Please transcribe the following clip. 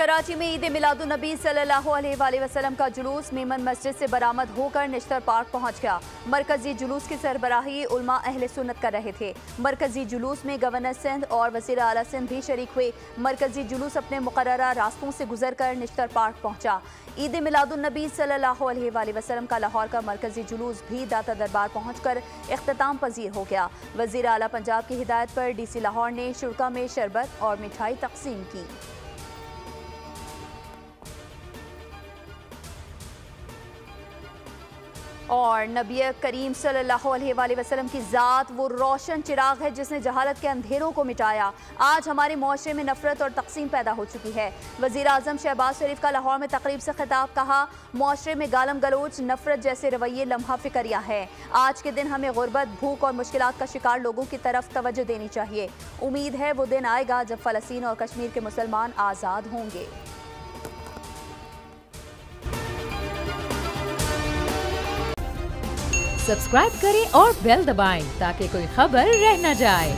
कराची में ईद मिलादुन्नबी सल्लल्लाहु अलैहि वसल्लम का जुलूस मेमन मस्जिद से बरामद होकर निश्तर पार्क पहुंच गया। मरकजी जुलूस की सरबराही उलमा अहले सुन्नत कर रहे थे। मरकजी जुलूस में गवर्नर सिंध और वज़ीर आला सिंध भी शरीक हुए। मरकजी जुलूस अपने मुकर्ररा रास्तों से गुजरकर निश्तर पार्क पहुंचा। ईद मिलादुन्नबी सल्लल्लाहु अलैहि वसल्लम का लाहौर का मरकजी जुलूस भी दाता दरबार पहुंचकर इख्तिताम पजीर हो गया। वज़ीर आला पंजाब की हिदायत पर DC लाहौर ने शुरका में शरबत और मिठाई तकसीम की। और नबी करीम सल्लल्लाहु अलैहि वसल्लम की ज़ात वो रोशन चिराग है जिसने जहालत के अंधेरों को मिटाया। आज हमारे मुआशरे में नफरत और तकसीम पैदा हो चुकी है। वज़ीर आज़म शहबाज शरीफ का लाहौर में तकरीब से खिताब, कहा मुआशरे में गालम गलोच नफरत जैसे रवैये लम्हा फिक्रिया है। आज के दिन हमें गुर्बत, भूख और मुश्किलात का शिकार लोगों की तरफ तवज्जो देनी चाहिए। उम्मीद है वो दिन आएगा जब फ़लस्तीन और कश्मीर के मुसलमान आज़ाद होंगे। सब्सक्राइब करें और बेल दबाएं ताकि कोई खबर रह न जाए।